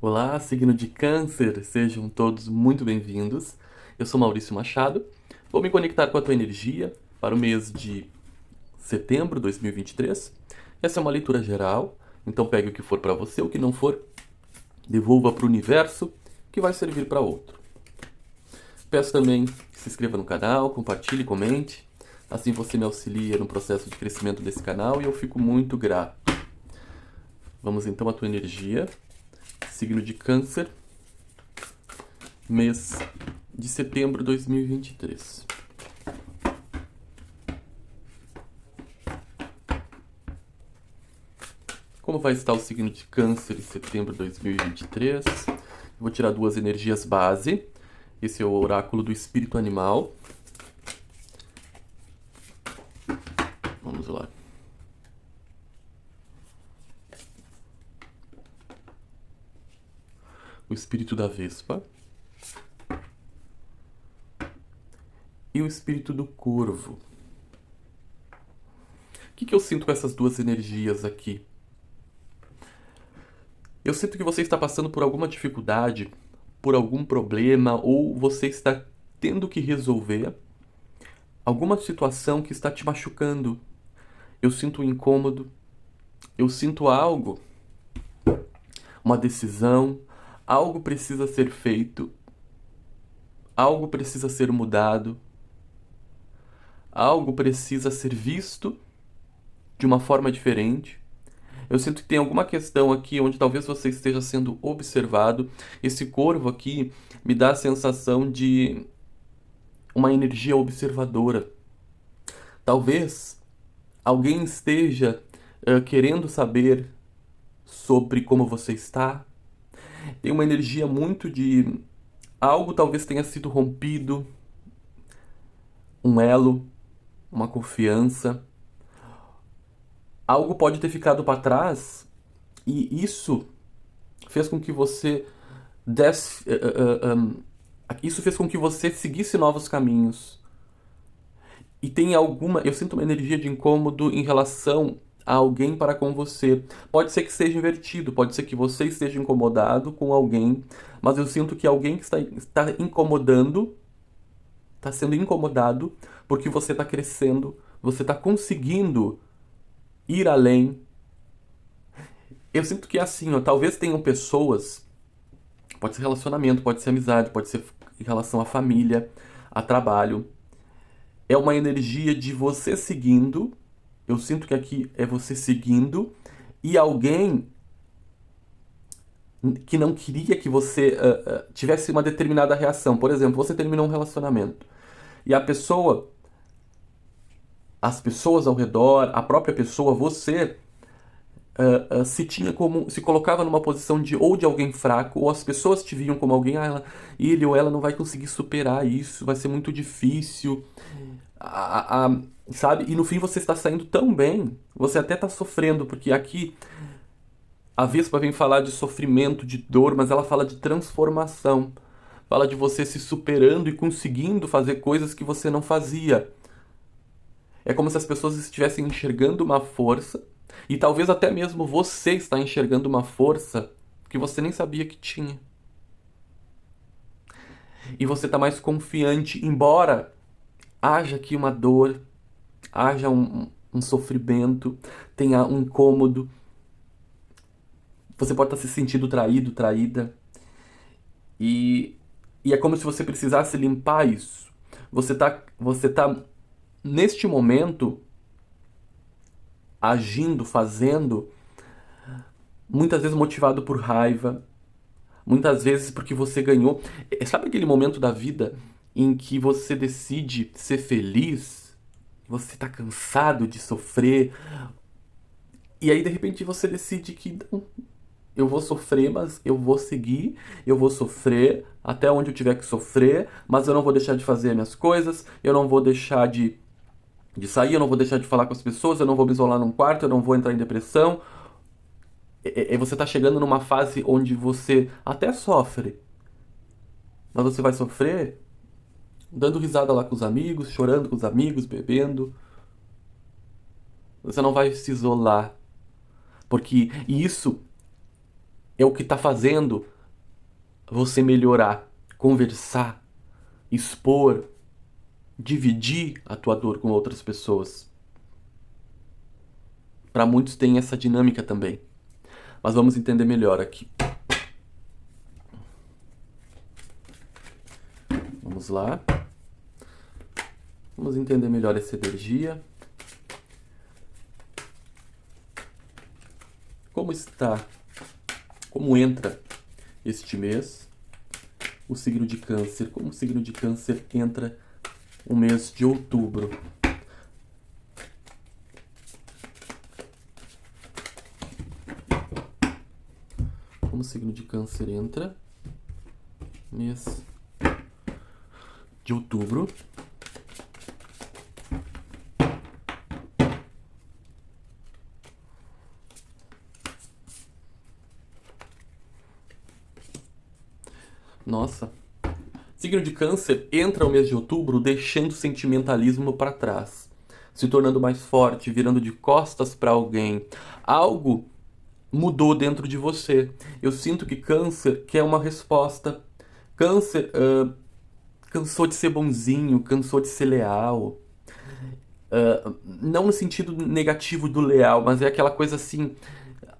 Olá, signo de Câncer, sejam todos muito bem-vindos. Eu sou Maurício Machado, vou me conectar com a tua energia para o mês de setembro de 2023. Essa é uma leitura geral, então pegue o que for para você, o que não for, devolva para o universo, que vai servir para outro. Peço também que se inscreva no canal, compartilhe, comente, assim você me auxilia no processo de crescimento desse canal e eu fico muito grato. Vamos então à tua energia. Signo de Câncer, mês de setembro de 2023. Como vai estar o signo de Câncer em setembro de 2023? Eu vou tirar duas energias base. Esse é o oráculo do espírito animal. Vamos lá. O espírito da Vespa e o espírito do Corvo. O que eu sinto com essas duas energias aqui? Eu sinto que você está passando por alguma dificuldade, por algum problema, ou você está tendo que resolver alguma situação que está te machucando. Eu sinto um incômodo, eu sinto algo, uma decisão, algo precisa ser feito, algo precisa ser mudado, algo precisa ser visto de uma forma diferente. Eu sinto que tem alguma questão aqui onde talvez você esteja sendo observado. Esse corvo aqui me dá a sensação de uma energia observadora. Talvez alguém esteja querendo saber sobre como você está. Tem uma energia muito de algo talvez tenha sido rompido, um elo, uma confiança. Algo pode ter ficado para trás e isso fez com que você desse, isso fez com que você seguisse novos caminhos. E tem alguma, eu sinto uma energia de incômodo em relação a alguém para com você. Pode ser que seja invertido, pode ser que você esteja incomodado com alguém, mas eu sinto que alguém que está incomodando, está sendo incomodado porque você está crescendo, você está conseguindo ir além. Eu sinto que é assim, ó, talvez tenham pessoas, pode ser relacionamento, pode ser amizade, pode ser em relação à família, a trabalho. É uma energia de você seguindo. Eu sinto que aqui é você seguindo e alguém que não queria que você tivesse uma determinada reação. Por exemplo, você terminou um relacionamento e a pessoa, as pessoas ao redor, a própria pessoa, você se tinha como, se colocava numa posição de ou de alguém fraco, ou as pessoas te viam como alguém, ele ou ela não vai conseguir superar isso, vai ser muito difícil, sabe? E no fim você está saindo tão bem, você até está sofrendo, porque aqui a Vespa vem falar de sofrimento, de dor, mas ela fala de transformação, fala de você se superando e conseguindo fazer coisas que você não fazia. É como se as pessoas estivessem enxergando uma força, e talvez até mesmo você está enxergando uma força que você nem sabia que tinha. E você está mais confiante, embora haja aqui uma dor, haja um sofrimento, tenha um incômodo. Você pode estar se sentindo traído, traída. E é como se você precisasse limpar isso. Você tá neste momento agindo, fazendo, muitas vezes motivado por raiva, muitas vezes porque você ganhou. Sabe aquele momento da vida em que você decide ser feliz? Você tá cansado de sofrer, e aí de repente você decide que não, eu vou sofrer, mas eu vou seguir, eu vou sofrer até onde eu tiver que sofrer, mas eu não vou deixar de fazer minhas coisas, eu não vou deixar de sair, eu não vou deixar de falar com as pessoas, eu não vou me isolar num quarto, eu não vou entrar em depressão. Você tá chegando numa fase onde você até sofre, mas você vai sofrer dando risada lá com os amigos, chorando com os amigos, bebendo. Você não vai se isolar, porque isso é o que está fazendo você melhorar, conversar, expor, dividir a tua dor com outras pessoas. Para muitos tem essa dinâmica também. Mas vamos entender melhor aqui. Vamos lá. Vamos entender melhor essa energia. Como está? Como entra este mês o signo de Câncer? Como o signo de Câncer entra o mês de outubro? Como o signo de Câncer entra mês de outubro? Nossa. Signo de Câncer entra o mês de outubro deixando o sentimentalismo para trás, se tornando mais forte, virando de costas para alguém. Algo mudou dentro de você. Eu sinto que Câncer quer uma resposta. Câncer cansou de ser bonzinho, cansou de ser leal. Não no sentido negativo do leal, mas é aquela coisa assim.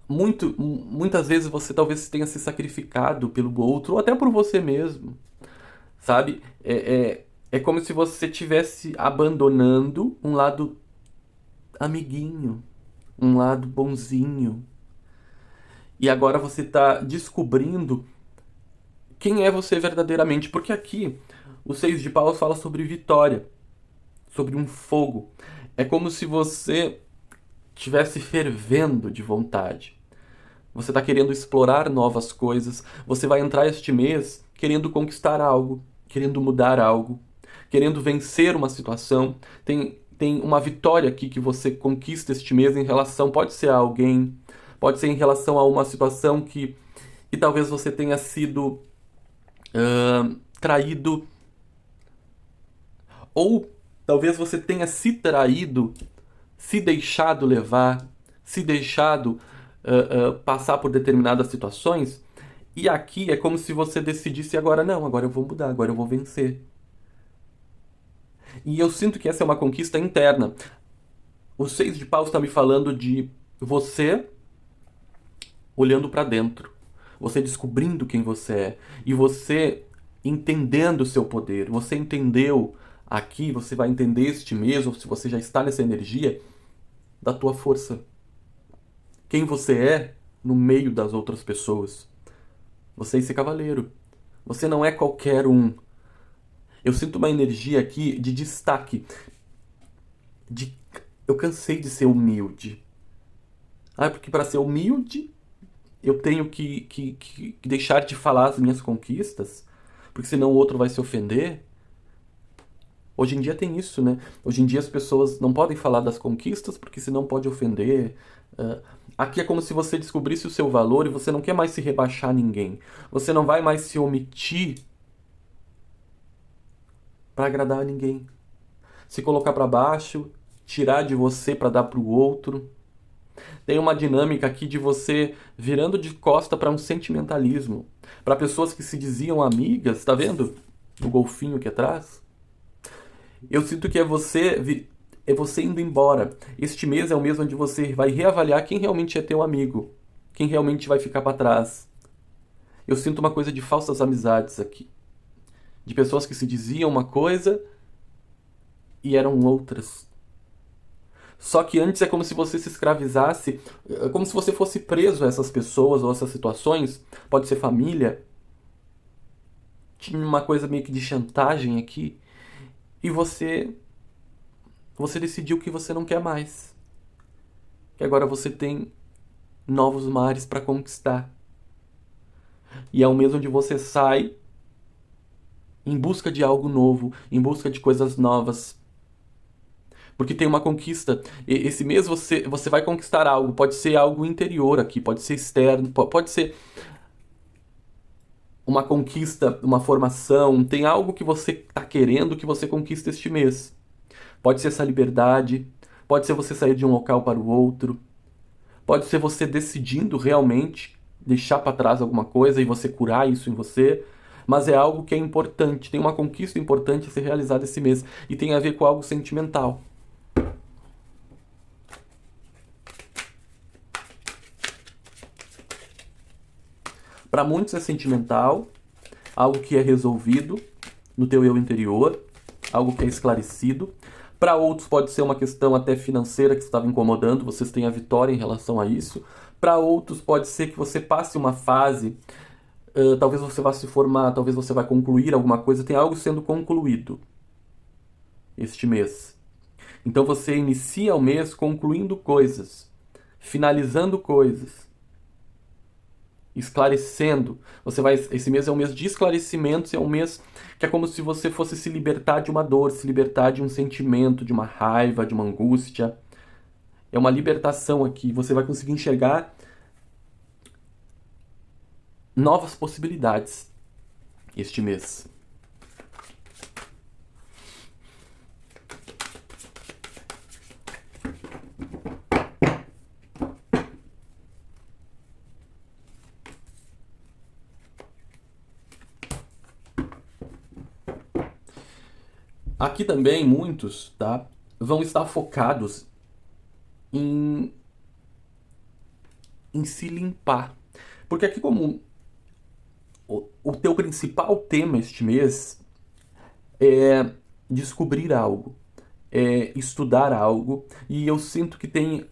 Muitas vezes você talvez tenha se sacrificado pelo outro, ou até por você mesmo, sabe? É como se você estivesse abandonando um lado amiguinho, um lado bonzinho. E agora você está descobrindo quem é você verdadeiramente. Porque aqui, o Seis de Paus fala sobre vitória, sobre um fogo. É como se você estivesse fervendo de vontade. Você está querendo explorar novas coisas. Você vai entrar este mês querendo conquistar algo, querendo mudar algo, querendo vencer uma situação. Tem uma vitória aqui que você conquista este mês em relação, pode ser a alguém, pode ser em relação a uma situação que talvez você tenha sido traído, ou talvez você tenha se traído, se deixado levar, se deixado passar por determinadas situações. E aqui é como se você decidisse agora, não, agora eu vou mudar, agora eu vou vencer. E eu sinto que essa é uma conquista interna. O Seis de Paus está me falando de você olhando para dentro, você descobrindo quem você é, e você entendendo o seu poder. Você entendeu aqui, você vai entender este mês, ou se você já está nessa energia, da tua força. Quem você é no meio das outras pessoas. Você é esse cavaleiro. Você não é qualquer um. Eu sinto uma energia aqui de destaque. Eu cansei de ser humilde. Porque para ser humilde, eu tenho que deixar de falar as minhas conquistas, porque senão o outro vai se ofender. Hoje em dia tem isso, né? Hoje em dia as pessoas não podem falar das conquistas, porque senão pode ofender. Aqui é como se você descobrisse o seu valor e você não quer mais se rebaixar a ninguém. Você não vai mais se omitir para agradar a ninguém. Se colocar para baixo, tirar de você para dar para o outro. Tem uma dinâmica aqui de você virando de costa para um sentimentalismo. Para pessoas que se diziam amigas, tá vendo? O golfinho aqui atrás. Eu sinto que é você indo embora. Este mês é o mês onde você vai reavaliar quem realmente é teu amigo, quem realmente vai ficar para trás. Eu sinto uma coisa de falsas amizades aqui. De pessoas que se diziam uma coisa e eram outras. Só que antes é como se você se escravizasse, como se você fosse preso a essas pessoas ou essas situações. Pode ser família. Tinha uma coisa meio que de chantagem aqui. E você decidiu que você não quer mais. Que agora você tem novos mares para conquistar. E é o mês onde você sai em busca de algo novo, em busca de coisas novas. Porque tem uma conquista. Esse mês você vai conquistar algo. Pode ser algo interior aqui, pode ser externo, pode ser uma conquista, uma formação. Tem algo que você está querendo que você conquista este mês. Pode ser essa liberdade, pode ser você sair de um local para o outro, pode ser você decidindo realmente deixar para trás alguma coisa e você curar isso em você, mas é algo que é importante, tem uma conquista importante a ser realizada esse mês e tem a ver com algo sentimental. Para muitos é sentimental, algo que é resolvido no teu eu interior, algo que é esclarecido. Para outros pode ser uma questão até financeira que estava incomodando, vocês têm a vitória em relação a isso. Para outros pode ser que você passe uma fase, talvez você vá se formar, talvez você vai concluir alguma coisa, tem algo sendo concluído este mês. Então você inicia o mês concluindo coisas, finalizando coisas, esclarecendo. Esse mês é um mês de esclarecimentos, é um mês que é como se você fosse se libertar de uma dor, se libertar de um sentimento, de uma raiva, de uma angústia. É uma libertação aqui. Você vai conseguir enxergar novas possibilidades este mês. Aqui também muitos, tá, vão estar focados em, em se limpar. Porque aqui como o teu principal tema este mês é descobrir algo, é estudar algo, e eu sinto que tem...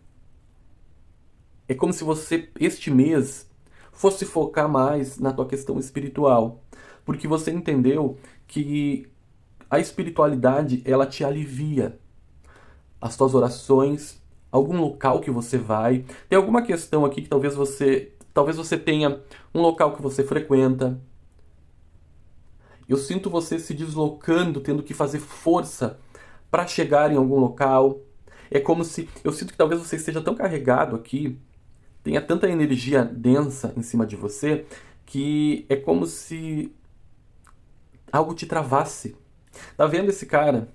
É como se você, este mês, fosse focar mais na tua questão espiritual. Porque você entendeu que a espiritualidade, ela te alivia. As tuas orações, algum local que você vai. Tem alguma questão aqui que talvez você tenha um local que você frequenta. Eu sinto você se deslocando, tendo que fazer força para chegar em algum local. É como se... Eu sinto que talvez você esteja tão carregado aqui, tenha tanta energia densa em cima de você, que é como se algo te travasse. Tá vendo esse cara?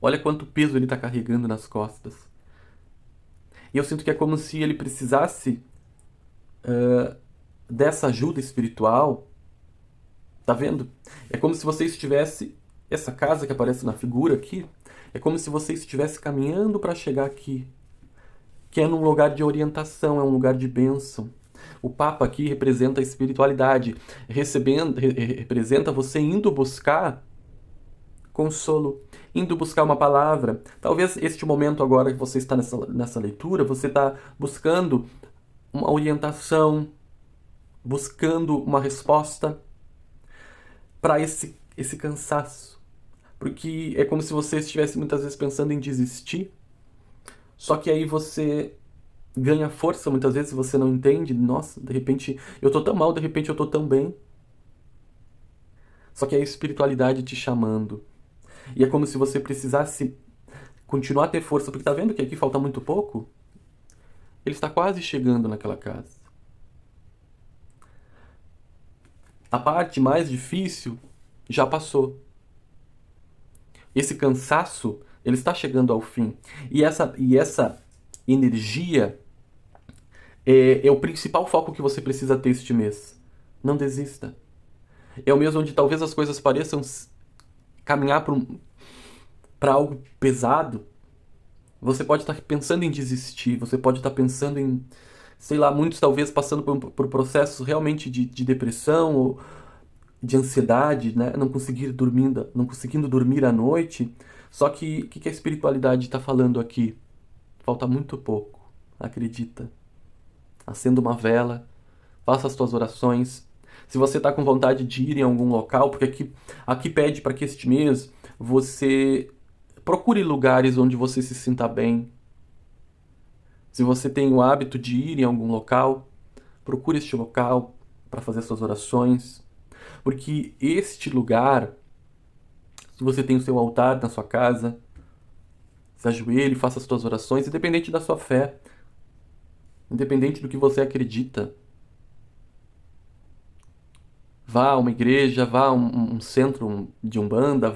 Olha quanto peso ele tá carregando nas costas. E eu sinto que é como se ele precisasse dessa ajuda espiritual. Tá vendo? É como se você estivesse... Essa casa que aparece na figura aqui, é como se você estivesse caminhando para chegar aqui. Que é num lugar de orientação, é um lugar de bênção. O Papa aqui representa a espiritualidade, representa você indo buscar consolo, indo buscar uma palavra. Talvez este momento agora que você está nessa leitura, você está buscando uma orientação, buscando uma resposta para esse cansaço. Porque é como se você estivesse muitas vezes pensando em desistir, só que aí você ganha força, muitas vezes você não entende, nossa, de repente eu tô tão mal, de repente eu tô tão bem. Só que é a espiritualidade te chamando. E é como se você precisasse continuar a ter força, porque tá vendo que aqui falta muito pouco? Ele está quase chegando naquela casa. A parte mais difícil já passou. Esse cansaço, ele está chegando ao fim. E essa energia é o principal foco que você precisa ter este mês. Não desista. É o mês onde talvez as coisas pareçam caminhar para algo pesado. Você pode estar pensando em desistir, você pode estar pensando em, sei lá, muitos talvez passando por processos realmente de depressão ou de ansiedade, né? Não conseguindo dormir à noite. Só que o que a espiritualidade está falando aqui? Falta muito pouco, acredita. Acenda uma vela, faça as tuas orações. Se você está com vontade de ir em algum local, porque aqui pede para que este mês você procure lugares onde você se sinta bem. Se você tem o hábito de ir em algum local, procure este local para fazer suas orações. Porque este lugar, se você tem o seu altar na sua casa, se ajoelhe, faça as suas orações, independente da sua fé, independente do que você acredita. Vá a uma igreja, vá a um centro de umbanda,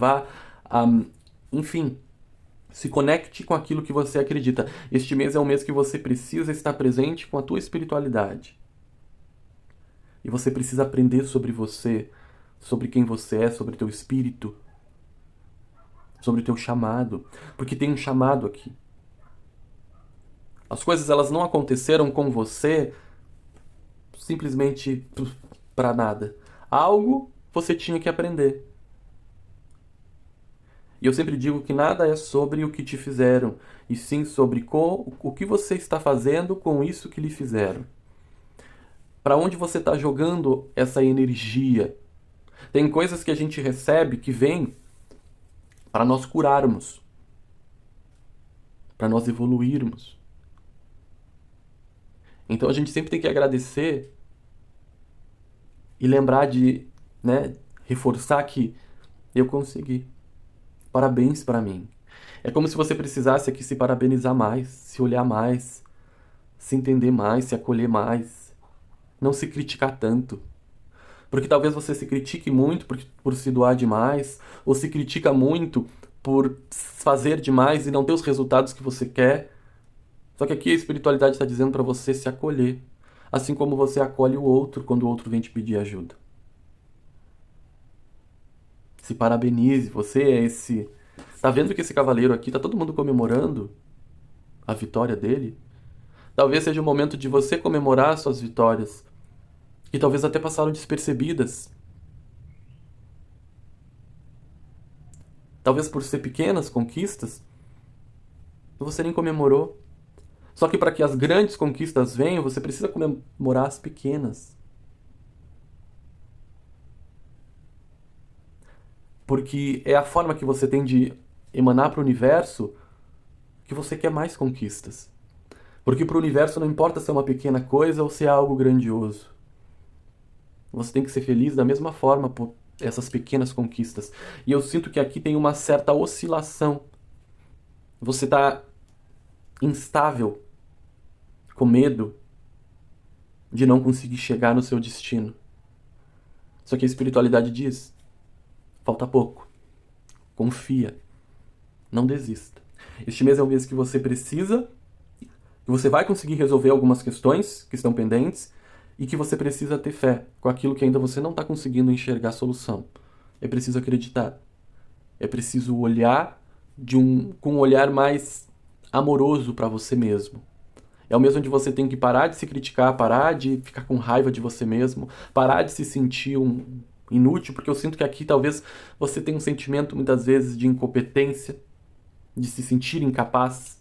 enfim, se conecte com aquilo que você acredita. Este mês é um mês que você precisa estar presente com a tua espiritualidade. E você precisa aprender sobre você, sobre quem você é, sobre teu espírito, sobre teu chamado. Porque tem um chamado aqui. As coisas elas não aconteceram com você simplesmente para nada. Algo você tinha que aprender. E eu sempre digo que nada é sobre o que te fizeram, e sim sobre o que você está fazendo com isso que lhe fizeram. Para onde você está jogando essa energia? Tem coisas que a gente recebe que vêm para nós curarmos, para nós evoluirmos. Então a gente sempre tem que agradecer e lembrar de, né, reforçar que eu consegui. Parabéns para mim. É como se você precisasse aqui se parabenizar mais, se olhar mais, se entender mais, se acolher mais, não se criticar tanto. Porque talvez você se critique muito por se doar demais, ou se critica muito por fazer demais e não ter os resultados que você quer. Só que aqui a espiritualidade está dizendo para você se acolher, assim como você acolhe o outro quando o outro vem te pedir ajuda. Se parabenize, você é esse. Tá vendo que esse cavaleiro aqui, tá todo mundo comemorando a vitória dele? Talvez seja o momento de você comemorar suas vitórias, que talvez até passaram despercebidas. Talvez por ser pequenas conquistas, você nem comemorou. Só que para que as grandes conquistas venham, você precisa comemorar as pequenas. Porque é a forma que você tem de emanar para o universo que você quer mais conquistas. Porque para o universo não importa se é uma pequena coisa ou se é algo grandioso. Você tem que ser feliz da mesma forma por essas pequenas conquistas. E eu sinto que aqui tem uma certa oscilação. Você está instável, com medo de não conseguir chegar no seu destino. Só que a espiritualidade diz: falta pouco. Confia. Não desista. Este mês é um mês que você precisa, que você vai conseguir resolver algumas questões que estão pendentes e que você precisa ter fé com aquilo que ainda você não está conseguindo enxergar a solução. É preciso acreditar. É preciso olhar com um olhar mais amoroso para você mesmo. É o mesmo onde você tem que parar de se criticar, parar de ficar com raiva de você mesmo, parar de se sentir um inútil, porque eu sinto que aqui talvez você tenha um sentimento muitas vezes de incompetência, de se sentir incapaz.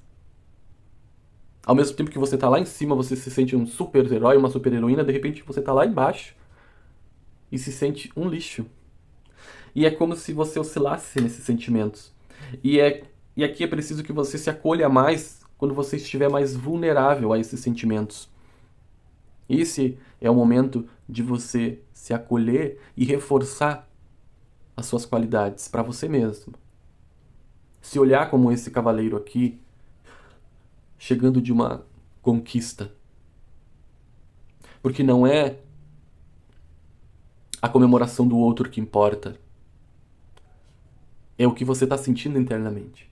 Ao mesmo tempo que você tá lá em cima, você se sente um super-herói, uma super-heroína, de repente você tá lá embaixo e se sente um lixo. E é como se você oscilasse nesses sentimentos. E aqui é preciso que você se acolha mais quando você estiver mais vulnerável a esses sentimentos. Esse é o momento de você se acolher e reforçar as suas qualidades para você mesmo. Se olhar como esse cavaleiro aqui, chegando de uma conquista. Porque não é a comemoração do outro que importa. É o que você está sentindo internamente.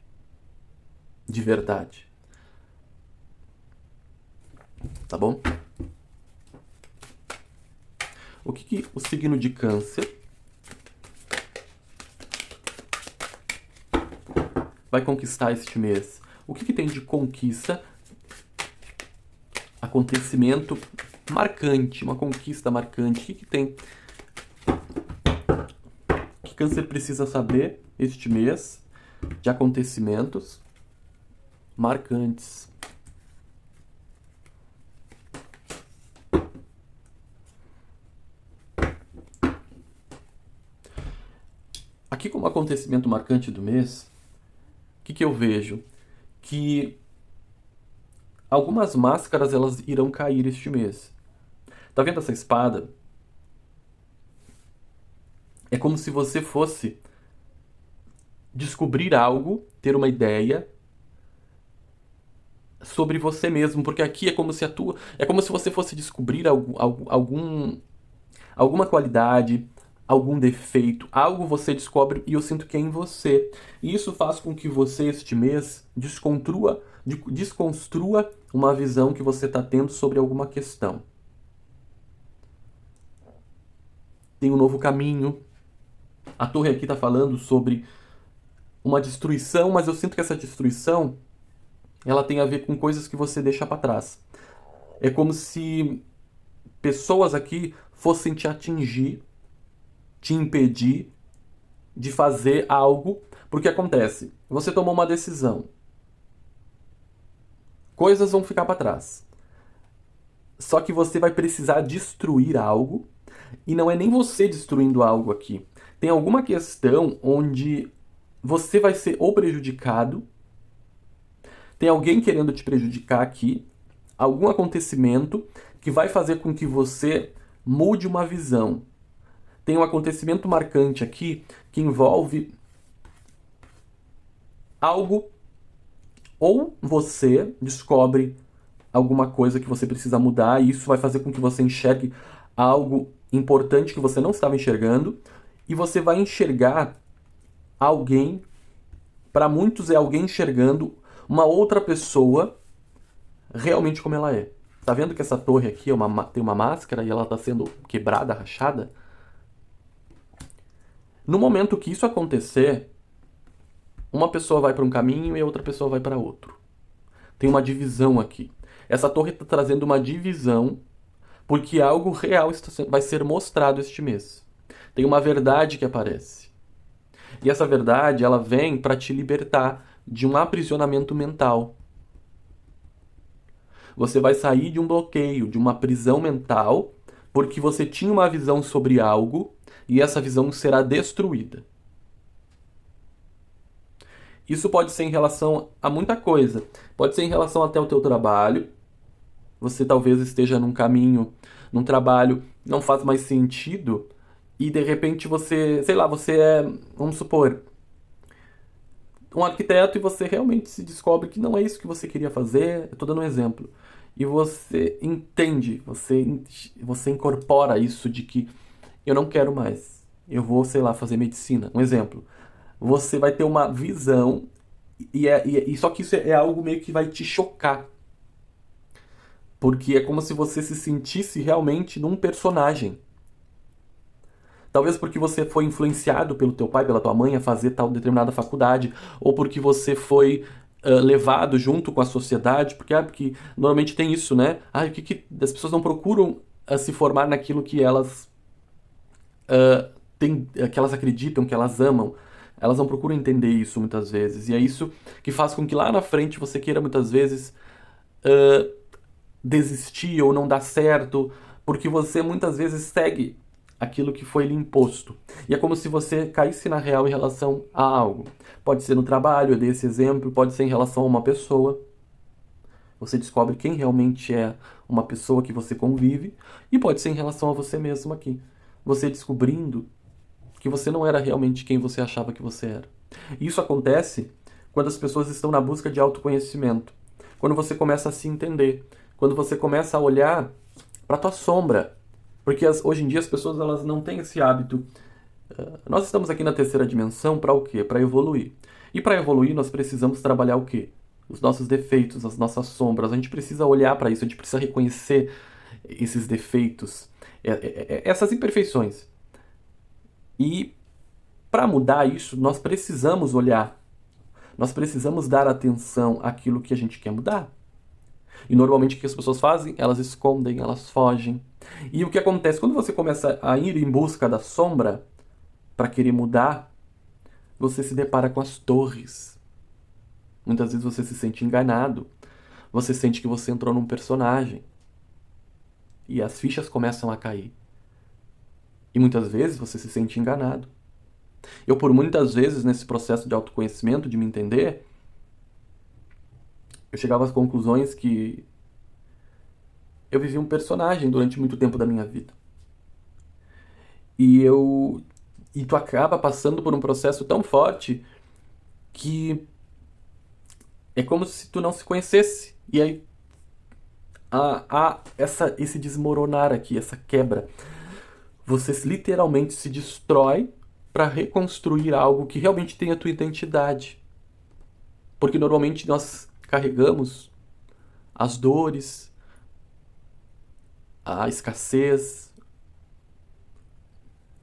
De verdade. Tá bom? O que o signo de Câncer vai conquistar este mês? O que tem de conquista, acontecimento marcante, uma conquista marcante? O que tem? O que Câncer precisa saber este mês de acontecimentos marcantes? Aqui, como acontecimento marcante do mês, o que eu vejo? Que algumas máscaras elas irão cair este mês. Tá vendo essa espada? É como se você fosse descobrir algo, ter uma ideia sobre você mesmo, porque aqui é como se é como se você fosse descobrir alguma qualidade, algum defeito, algo você descobre e eu sinto que é em você. E isso faz com que você este mês desconstrua uma visão que você está tendo sobre alguma questão. tem um novo caminho. A torre aqui está falando sobre uma destruição, mas eu sinto que essa destruição ela tem a ver com coisas que você deixa para trás. É como se pessoas aqui fossem te atingir, te impedir de fazer algo, porque acontece, você tomou uma decisão, coisas vão ficar para trás. Só que você vai precisar destruir algo, e não é nem você destruindo algo aqui. Tem alguma questão onde você vai ser ou prejudicado, tem alguém querendo te prejudicar aqui, algum acontecimento que vai fazer com que você mude uma visão. Tem um acontecimento marcante aqui que envolve algo, ou você descobre alguma coisa que você precisa mudar e isso vai fazer com que você enxergue algo importante que você não estava enxergando e você vai enxergar alguém, para muitos é alguém enxergando uma outra pessoa realmente como ela é. Tá vendo que essa torre aqui tem uma máscara e ela está sendo quebrada, rachada? No momento que isso acontecer, uma pessoa vai para um caminho e a outra pessoa vai para outro. Tem uma divisão aqui. Essa torre está trazendo uma divisão porque algo real vai ser mostrado este mês. Tem uma verdade que aparece. E essa verdade, ela vem para te libertar de um aprisionamento mental. Você vai sair de um bloqueio, de uma prisão mental, porque você tinha uma visão sobre algo e essa visão será destruída. Isso pode ser em relação a muita coisa. Pode ser em relação até ao teu trabalho. Você talvez esteja num caminho, num trabalho, não faz mais sentido e de repente você, sei lá, você é, vamos supor, um arquiteto e você realmente se descobre que não é isso que você queria fazer. Eu tô dando um exemplo. E você entende, você incorpora isso de que eu não quero mais. Eu vou, sei lá, fazer medicina. Um exemplo. Você vai ter uma visão e só que isso é algo meio que vai te chocar. Porque é como se você se sentisse realmente num personagem. Talvez porque você foi influenciado pelo teu pai, pela tua mãe a fazer tal determinada faculdade, ou porque você foi levado junto com a sociedade, porque normalmente tem isso, né? O que as pessoas não procuram se formar naquilo que elas que elas acreditam, que elas amam. Elas não procuram entender isso muitas vezes. E é isso que faz com que lá na frente você queira muitas vezes desistir ou não dar certo, porque você muitas vezes segue aquilo que foi lhe imposto. E é como se você caísse na real em relação a algo. Pode ser no trabalho, eu dei esse exemplo, pode ser em relação a uma pessoa. Você descobre quem realmente é uma pessoa que você convive, e pode ser em relação a você mesmo aqui. Você descobrindo que você não era realmente quem você achava que você era. E isso acontece quando as pessoas estão na busca de autoconhecimento. Quando você começa a se entender, quando você começa a olhar para tua sombra, porque hoje em dia as pessoas elas não têm esse hábito. Nós estamos aqui na terceira dimensão para o quê? Para evoluir. E para evoluir nós precisamos trabalhar o quê? Os nossos defeitos, as nossas sombras. A gente precisa olhar para isso, a gente precisa reconhecer esses defeitos, essas imperfeições. E para mudar isso, nós precisamos olhar. Nós precisamos dar atenção àquilo que a gente quer mudar. E normalmente o que as pessoas fazem? Elas escondem, elas fogem. E o que acontece? Quando você começa a ir em busca da sombra para querer mudar, você se depara com as torres. Muitas vezes você se sente enganado. Você sente que você entrou num personagem. E as fichas começam a cair. E muitas vezes você se sente enganado. Eu, por muitas vezes, nesse processo de autoconhecimento, de me entender, eu chegava às conclusões que eu vivi um personagem durante muito tempo da minha vida. E tu acaba passando por um processo tão forte que é como se tu não se conhecesse. E aí há esse desmoronar aqui, essa quebra. Você literalmente se destrói para reconstruir algo que realmente tem a tua identidade. Porque normalmente nós carregamos as dores, a escassez,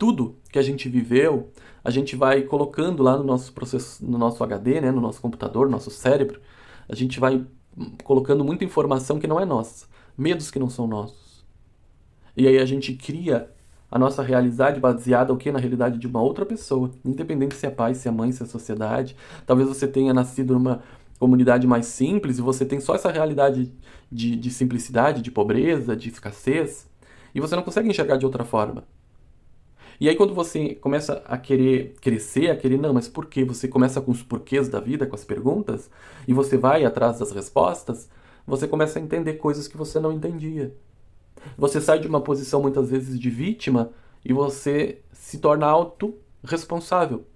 tudo que a gente viveu, a gente vai colocando lá no nosso processo, no nosso HD, né, no nosso computador, no nosso cérebro, a gente vai colocando muita informação que não é nossa, medos que não são nossos. E aí a gente cria a nossa realidade baseada o quê? Na realidade de uma outra pessoa, independente se é pai, se é mãe, se é sociedade. Talvez você tenha nascido numa comunidade mais simples e você tem só essa realidade de simplicidade, de pobreza, de escassez, e você não consegue enxergar de outra forma. E aí quando você começa a querer crescer, a querer, não, mas por quê? Você começa com os porquês da vida, com as perguntas, e você vai atrás das respostas, você começa a entender coisas que você não entendia. Você sai de uma posição muitas vezes de vítima e você se torna autorresponsável.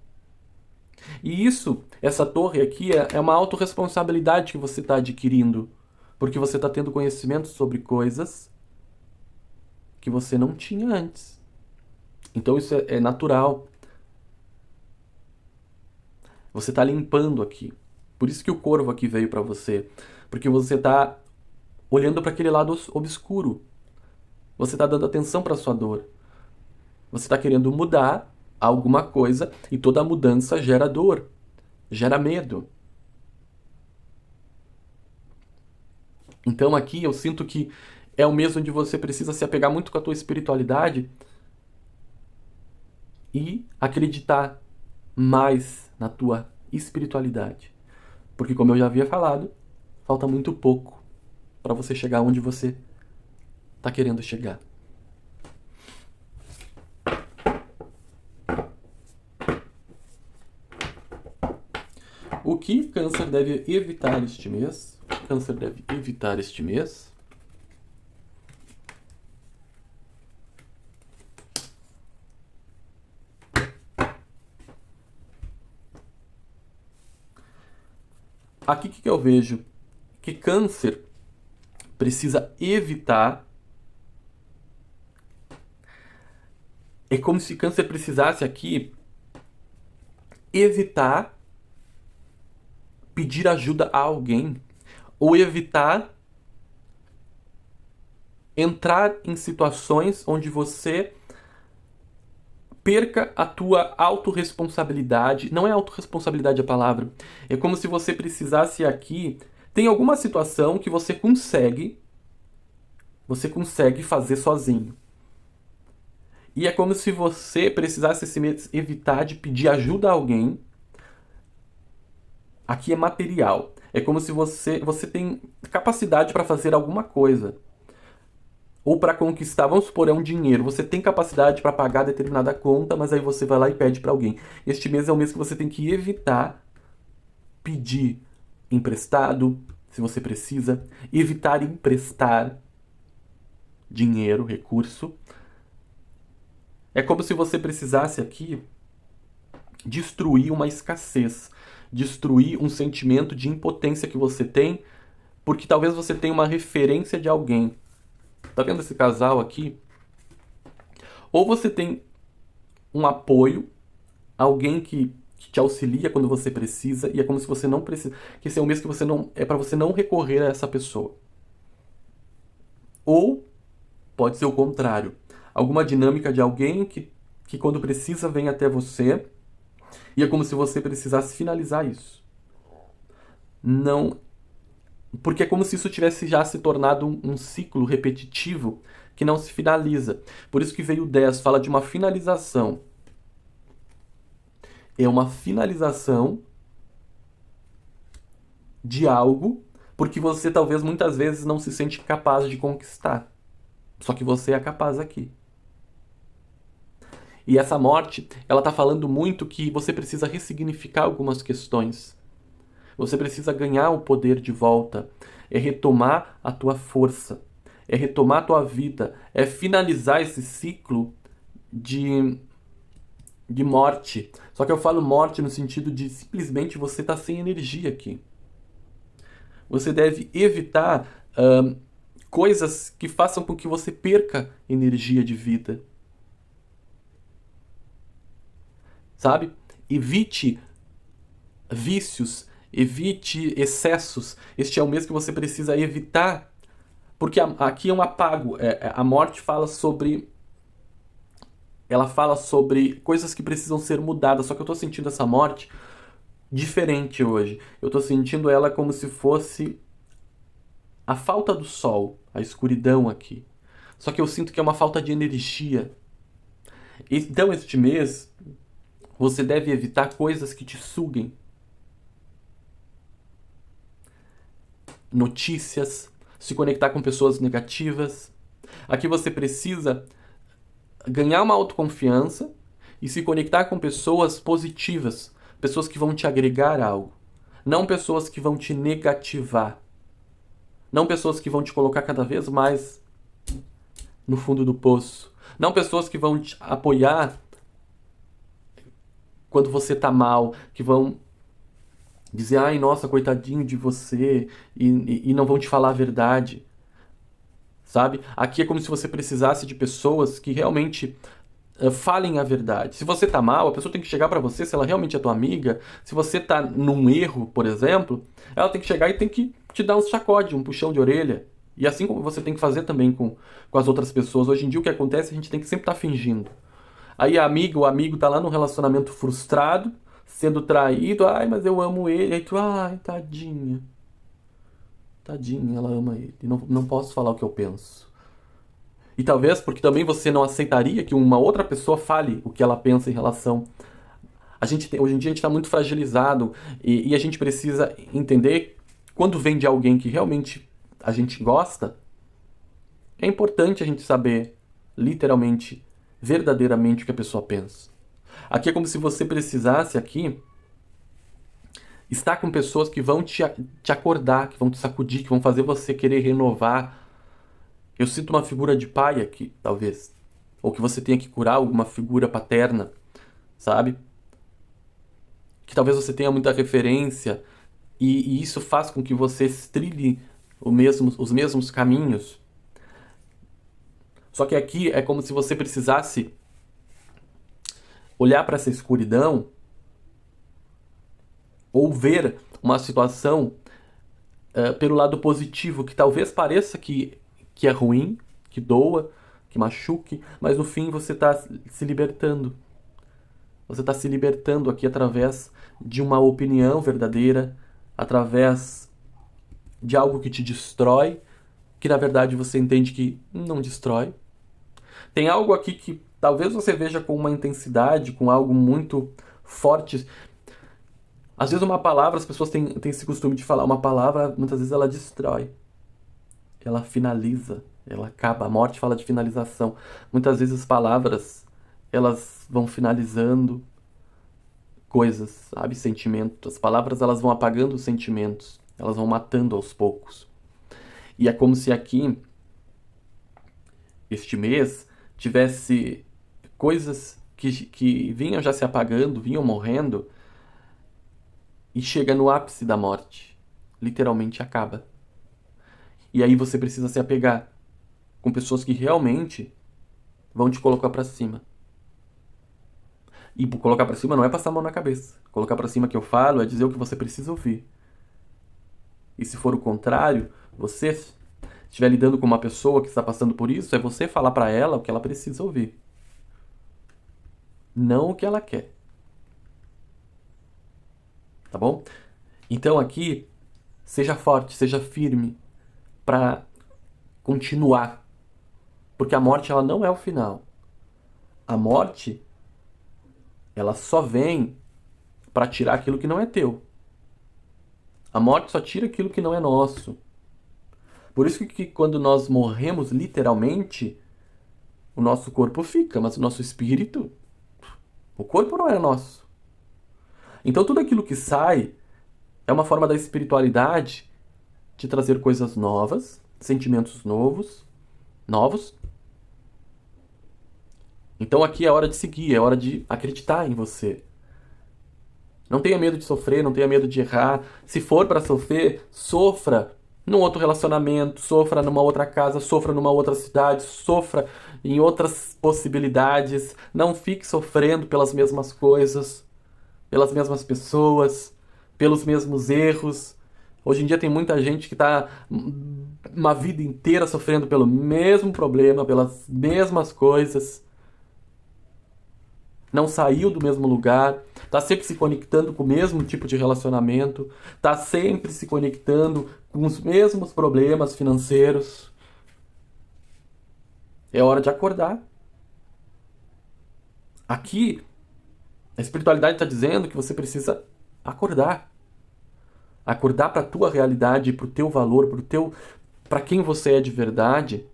E isso, essa torre aqui, é uma autorresponsabilidade que você está adquirindo, porque você está tendo conhecimento sobre coisas que você não tinha antes. Então isso é natural. Você está limpando aqui. Por isso que o corvo aqui veio para você. Porque você está olhando para aquele lado obscuro. Você está dando atenção para sua dor. Você está querendo mudar alguma coisa e toda mudança gera dor, gera medo. Então aqui eu sinto que é o mesmo onde você precisa se apegar muito com a tua espiritualidade e acreditar mais na tua espiritualidade. Porque como eu já havia falado, falta muito pouco para você chegar onde você está querendo chegar. O que Câncer deve evitar este mês? Câncer deve evitar este mês. Aqui o que eu vejo? Que Câncer precisa evitar. É como se Câncer precisasse aqui evitar pedir ajuda a alguém ou evitar entrar em situações onde você perca a tua autorresponsabilidade. Não é autorresponsabilidade a palavra. É como se você precisasse aqui. Tem alguma situação que você consegue fazer sozinho. E é como se você precisasse evitar de pedir ajuda a alguém. Aqui é material. É como se você tem capacidade para fazer alguma coisa. Ou para conquistar, vamos supor, é um dinheiro. Você tem capacidade para pagar determinada conta, mas aí você vai lá e pede para alguém. Este mês é o mês que você tem que evitar pedir emprestado, se você precisa. Evitar emprestar dinheiro, recurso. É como se você precisasse aqui destruir uma escassez, destruir um sentimento de impotência que você tem, porque talvez você tenha uma referência de alguém. Tá vendo esse casal aqui? Ou você tem um apoio, alguém que te auxilia quando você precisa, e é como se você não precisa, que esse é um mês que você não é para você não recorrer a essa pessoa. Ou pode ser o contrário, alguma dinâmica de alguém que quando precisa vem até você, e é como se você precisasse finalizar isso. Não, porque é como se isso tivesse já se tornado um ciclo repetitivo que não se finaliza. Por isso que veio o 10, fala de uma finalização. É uma finalização de algo porque você talvez muitas vezes não se sente capaz de conquistar. Só que você é capaz aqui. E essa morte, ela está falando muito que você precisa ressignificar algumas questões. Você precisa ganhar o poder de volta. É retomar a tua força. É retomar a tua vida. É finalizar esse ciclo de morte. Só que eu falo morte no sentido de simplesmente você estar sem energia aqui. Você deve evitar coisas que façam com que você perca energia de vida. Sabe? Evite vícios, evite excessos. Este é o mês que você precisa evitar, porque aqui é um apago. A morte fala sobre ela fala sobre coisas que precisam ser mudadas, só que eu tô sentindo essa morte diferente hoje. Eu tô sentindo ela como se fosse a falta do sol, a escuridão aqui. Só que eu sinto que é uma falta de energia. Então, este mês, você deve evitar coisas que te suguem. Notícias, se conectar com pessoas negativas. Aqui você precisa ganhar uma autoconfiança e se conectar com pessoas positivas, pessoas que vão te agregar algo, não pessoas que vão te negativar, não pessoas que vão te colocar cada vez mais no fundo do poço, não pessoas que vão te apoiar quando você tá mal, que vão dizer, ai, nossa, coitadinho de você, e não vão te falar a verdade, sabe? Aqui é como se você precisasse de pessoas que realmente falem a verdade. Se você tá mal, a pessoa tem que chegar pra você, se ela realmente é tua amiga, se você tá num erro, por exemplo, ela tem que chegar e tem que te dar um sacode, um puxão de orelha. E assim como você tem que fazer também com as outras pessoas. Hoje em dia o que acontece, a gente tem que sempre estar fingindo. Aí a amiga, o amigo tá lá num relacionamento frustrado, sendo traído, ai, mas eu amo ele. Aí tu, ai, tadinha. Tadinha, ela ama ele. Não posso falar o que eu penso. E talvez porque também você não aceitaria que uma outra pessoa fale o que ela pensa em relação. Hoje em dia a gente está muito fragilizado e a gente precisa entender quando vem de alguém que realmente a gente gosta, é importante a gente saber, literalmente, verdadeiramente o que a pessoa pensa. Aqui é como se você precisasse aqui estar com pessoas que vão te acordar, que vão te sacudir, que vão fazer você querer renovar. Eu sinto uma figura de pai aqui, talvez. Ou que você tenha que curar alguma figura paterna, sabe? Que talvez você tenha muita referência e isso faz com que você trilhe os mesmos caminhos. Só que aqui é como se você precisasse olhar para essa escuridão ou ver uma situação pelo lado positivo, que talvez pareça que é ruim, que doa, que machuque, mas no fim você está se libertando. Você está se libertando aqui através de uma opinião verdadeira, através de algo que te destrói, que na verdade você entende que não destrói. Tem algo aqui que talvez você veja com uma intensidade, com algo muito forte. Às vezes uma palavra, as pessoas têm esse costume de falar, uma palavra, muitas vezes ela destrói. Ela finaliza, ela acaba. A morte fala de finalização. Muitas vezes as palavras, elas vão finalizando coisas, sabe? Sentimentos. As palavras, elas vão apagando os sentimentos. Elas vão matando aos poucos. E é como se aqui, este mês, tivesse coisas que vinham já se apagando, vinham morrendo, e chega no ápice da morte. Literalmente acaba. E aí você precisa se apegar com pessoas que realmente vão te colocar pra cima. E colocar pra cima não é passar a mão na cabeça. Colocar pra cima que eu falo é dizer o que você precisa ouvir. E se for o contrário, você estiver lidando com uma pessoa que está passando por isso, é você falar pra ela o que ela precisa ouvir. Não o que ela quer. Tá bom? Então aqui, seja forte, seja firme pra continuar. Porque a morte, ela não é o final. A morte, ela só vem para tirar aquilo que não é teu. A morte só tira aquilo que não é nosso. Por isso que quando nós morremos literalmente, o nosso corpo fica, mas o nosso espírito, o corpo não é nosso. Então tudo aquilo que sai é uma forma da espiritualidade de trazer coisas novas, sentimentos novos. Então aqui é hora de seguir, é hora de acreditar em você. Não tenha medo de sofrer, não tenha medo de errar. Se for para sofrer, sofra num outro relacionamento, sofra numa outra casa, sofra numa outra cidade, sofra em outras possibilidades. Não fique sofrendo pelas mesmas coisas, pelas mesmas pessoas, pelos mesmos erros. Hoje em dia tem muita gente que está uma vida inteira sofrendo pelo mesmo problema, pelas mesmas coisas. não saiu do mesmo lugar, tá sempre se conectando com o mesmo tipo de relacionamento, tá sempre se conectando com os mesmos problemas financeiros. É hora de acordar. Aqui, a espiritualidade está dizendo que você precisa acordar. Acordar para a tua realidade, para o teu valor, para quem você é de verdade.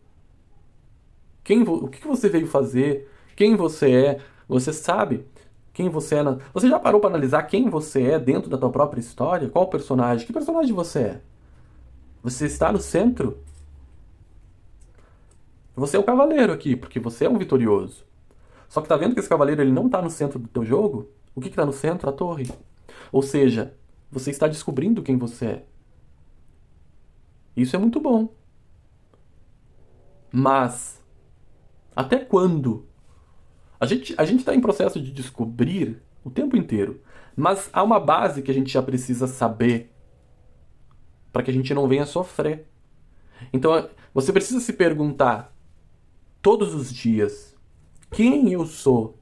O que você veio fazer? Quem você é? Você sabe quem você é? Você já parou para analisar quem você é dentro da tua própria história? Qual personagem? Que personagem você é? Você está no centro? Você é o cavaleiro aqui, porque você é um vitorioso. Só que tá vendo que esse cavaleiro ele não tá no centro do teu jogo? O que que tá no centro? A torre. Ou seja, você está descobrindo quem você é. Isso é muito bom. Mas até quando? A gente está em processo de descobrir o tempo inteiro. Mas há uma base que a gente já precisa saber para que a gente não venha sofrer. Então você precisa se perguntar todos os dias quem eu sou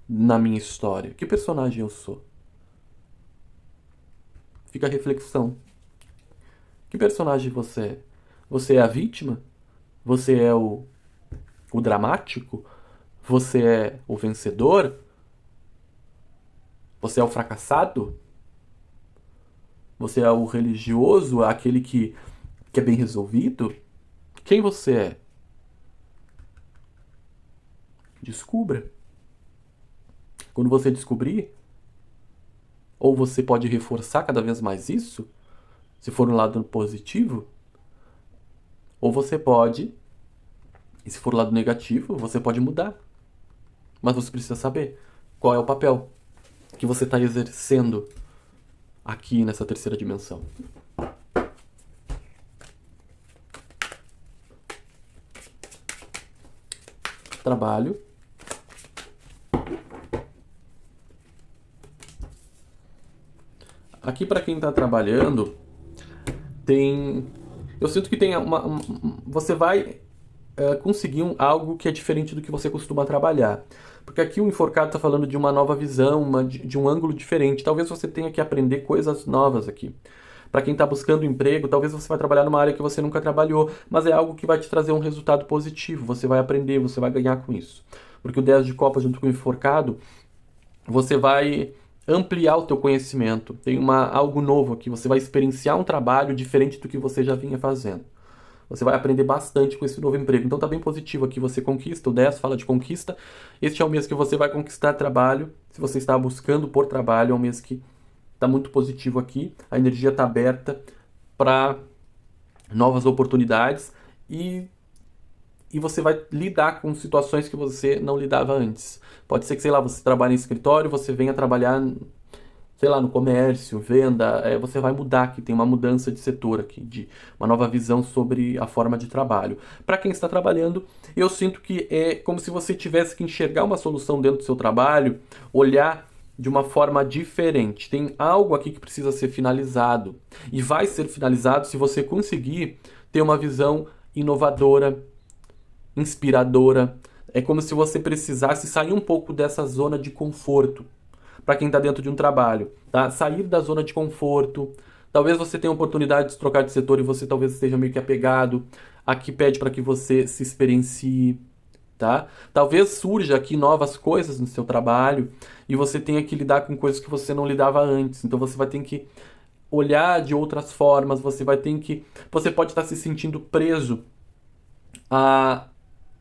na minha história. Que personagem eu sou? Fica a reflexão. Que personagem você é? Você é a vítima? Você é o dramático? Você é o vencedor? Você é o fracassado? Você é o religioso? Aquele que é bem resolvido? Quem você é? Descubra. Quando você descobrir, ou você pode reforçar cada vez mais isso, se for um lado positivo, ou você pode, e se for um lado negativo, você pode mudar. Mas você precisa saber qual é o papel que você está exercendo aqui nessa terceira dimensão. Trabalho. Aqui para quem está trabalhando, eu sinto que tem você vai conseguir algo que é diferente do que você costuma trabalhar. Porque aqui o enforcado está falando de uma nova visão, de um ângulo diferente. Talvez você tenha que aprender coisas novas aqui. Para quem está buscando emprego, talvez você vai trabalhar numa área que você nunca trabalhou, mas é algo que vai te trazer um resultado positivo. Você vai aprender, você vai ganhar com isso. Porque o 10 de copa junto com o enforcado, você vai ampliar o teu conhecimento. Tem algo novo aqui. Você vai experienciar um trabalho diferente do que você já vinha fazendo. Você vai aprender bastante com esse novo emprego. Então tá bem positivo aqui. Você conquista. O 10 fala de conquista. Este é o mês que você vai conquistar trabalho. Se você está buscando por trabalho, é um mês que está muito positivo aqui. A energia está aberta para novas oportunidades e você vai lidar com situações que você não lidava antes. Pode ser que, sei lá, você trabalhe em escritório, você venha trabalhar, sei lá, no comércio, venda, você vai mudar aqui, tem uma mudança de setor aqui, de uma nova visão sobre a forma de trabalho. Para quem está trabalhando, eu sinto que é como se você tivesse que enxergar uma solução dentro do seu trabalho, olhar de uma forma diferente. Tem algo aqui que precisa ser finalizado, e vai ser finalizado se você conseguir ter uma visão inovadora, inspiradora. É como se você precisasse sair um pouco dessa zona de conforto. Para quem está dentro de um trabalho, tá? Sair da zona de conforto. Talvez você tenha a oportunidade de trocar de setor e você talvez esteja meio que apegado. Aqui pede para que você se experiencie, tá? Talvez surja aqui novas coisas no seu trabalho e você tenha que lidar com coisas que você não lidava antes. Então você vai ter que olhar de outras formas, você pode estar se sentindo preso a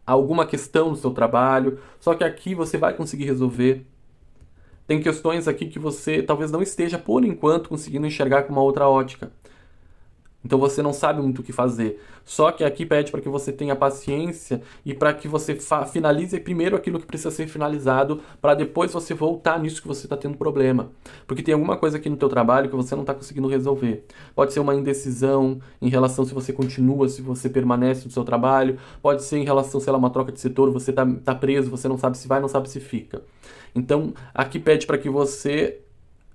alguma questão no seu trabalho, só que aqui você vai conseguir resolver. Tem questões aqui que você talvez não esteja, por enquanto, conseguindo enxergar com uma outra ótica. Então você não sabe muito o que fazer. Só que aqui pede para que você tenha paciência e para que você finalize primeiro aquilo que precisa ser finalizado, para depois você voltar nisso que você está tendo problema. Porque tem alguma coisa aqui no teu trabalho que você não está conseguindo resolver. Pode ser uma indecisão em relação se você continua, se você permanece no seu trabalho. Pode ser em relação, sei lá, uma troca de setor, você tá preso, você não sabe se vai, não sabe se fica. Então aqui pede para que você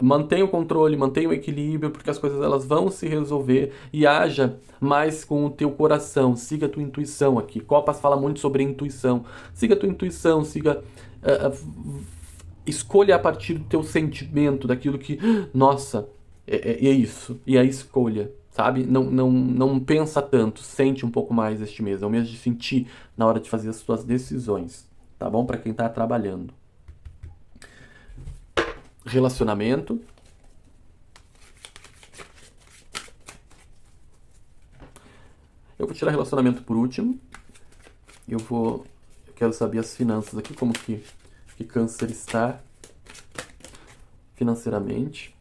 mantenha o controle, mantenha o equilíbrio, porque as coisas elas vão se resolver e haja mais com o teu coração, siga a tua intuição aqui. Copas fala muito sobre intuição. Siga a tua intuição, siga Escolha a partir do teu sentimento, daquilo que, nossa, é isso. E a escolha, sabe? Não pensa tanto, sente um pouco mais este mês. É o mês de sentir na hora de fazer as suas decisões, tá bom? Para quem tá trabalhando. Relacionamento. Eu vou tirar relacionamento por último. Eu quero saber as finanças aqui, como que Câncer está financeiramente.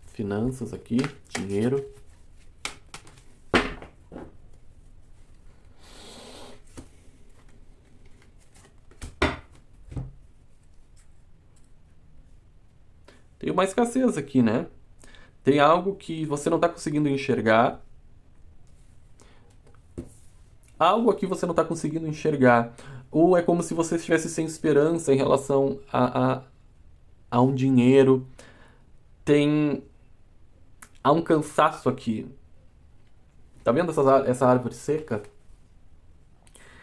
Finanças aqui, dinheiro. Tem uma escassez aqui, né? Tem algo que você não está conseguindo enxergar. Algo aqui você não está conseguindo enxergar. Ou é como se você estivesse sem esperança em relação a um dinheiro. Há um cansaço aqui. Tá vendo essa árvore seca?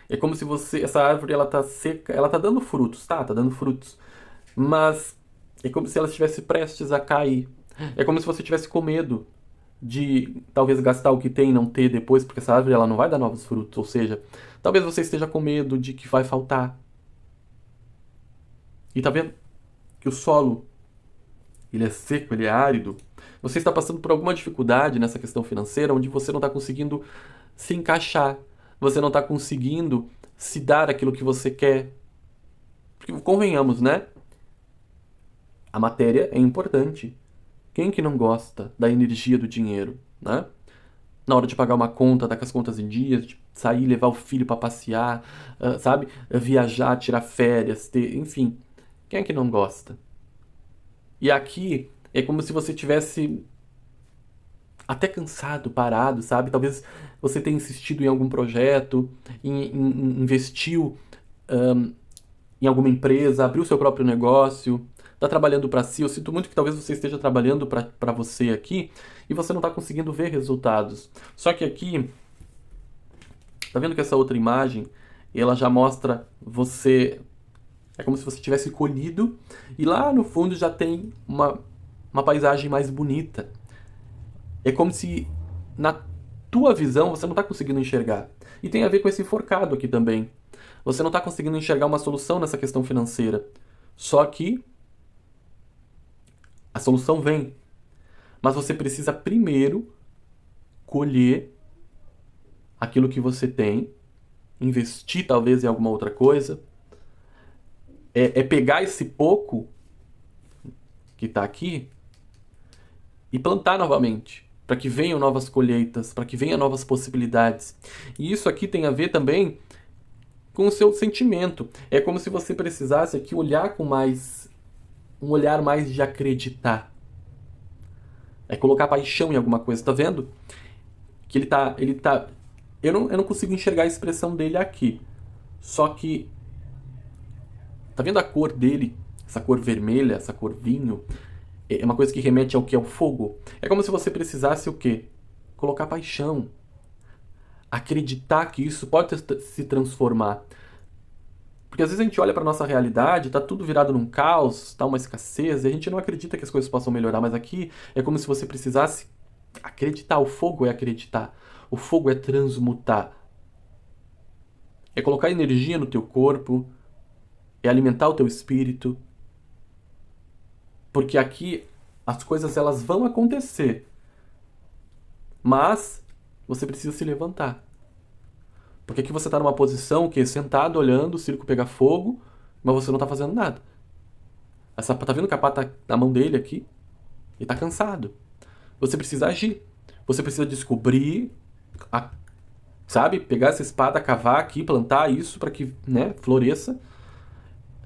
É como se essa árvore, ela tá seca, ela tá dando frutos, tá? Tá dando frutos. Mas é como se ela estivesse prestes a cair. É como se você tivesse com medo de talvez gastar o que tem e não ter depois, porque essa árvore ela não vai dar novos frutos. Ou seja, talvez você esteja com medo de que vai faltar. E tá vendo que o solo, ele é seco, ele é árido. Você está passando por alguma dificuldade nessa questão financeira, onde você não está conseguindo se encaixar. Você não está conseguindo se dar aquilo que você quer. Porque, convenhamos, né? A matéria é importante. Quem que não gosta da energia do dinheiro, né? Na hora de pagar uma conta, dar com as contas em dias, de sair, levar o filho para passear, sabe? Viajar, tirar férias, enfim. Quem é que não gosta? E aqui é como se você tivesse até cansado, parado, sabe? Talvez você tenha insistido em algum projeto, investiu em alguma empresa, abriu seu próprio negócio, está trabalhando para si. Eu sinto muito que talvez você esteja trabalhando para você aqui e você não está conseguindo ver resultados. Só que aqui, tá vendo que essa outra imagem, ela já mostra você. É como se você tivesse colhido e lá no fundo já tem uma paisagem mais bonita. É como se na tua visão você não está conseguindo enxergar. E tem a ver com esse enforcado aqui também. Você não está conseguindo enxergar uma solução nessa questão financeira. Só que a solução vem. Mas você precisa primeiro colher aquilo que você tem, investir talvez em alguma outra coisa. É pegar esse pouco que está aqui e plantar novamente, para que venham novas colheitas, para que venham novas possibilidades. E isso aqui tem a ver também com o seu sentimento. É como se você precisasse aqui olhar com um olhar mais de acreditar. É colocar paixão em alguma coisa, tá vendo? Que ele tá eu não consigo enxergar a expressão dele aqui. Só que tá vendo a cor dele? Essa cor vermelha, essa cor vinho, é uma coisa que remete ao que é o fogo. É como se você precisasse o quê? Colocar paixão. Acreditar que isso pode se transformar. Porque às vezes a gente olha para nossa realidade, tá tudo virado num caos, tá uma escassez, e a gente não acredita que as coisas possam melhorar, mas aqui é como se você precisasse acreditar. O fogo é acreditar. O fogo é transmutar. É colocar energia no teu corpo, é alimentar o teu espírito. Porque aqui as coisas elas vão acontecer. Mas você precisa se levantar. Porque aqui você está numa posição que é sentado olhando o circo pegar fogo, mas você não está fazendo nada. Tá vendo que a pá tá na mão dele aqui? Ele tá cansado. Você precisa agir. Você precisa descobrir, sabe? Pegar essa espada, cavar aqui, plantar isso para que, né, floresça.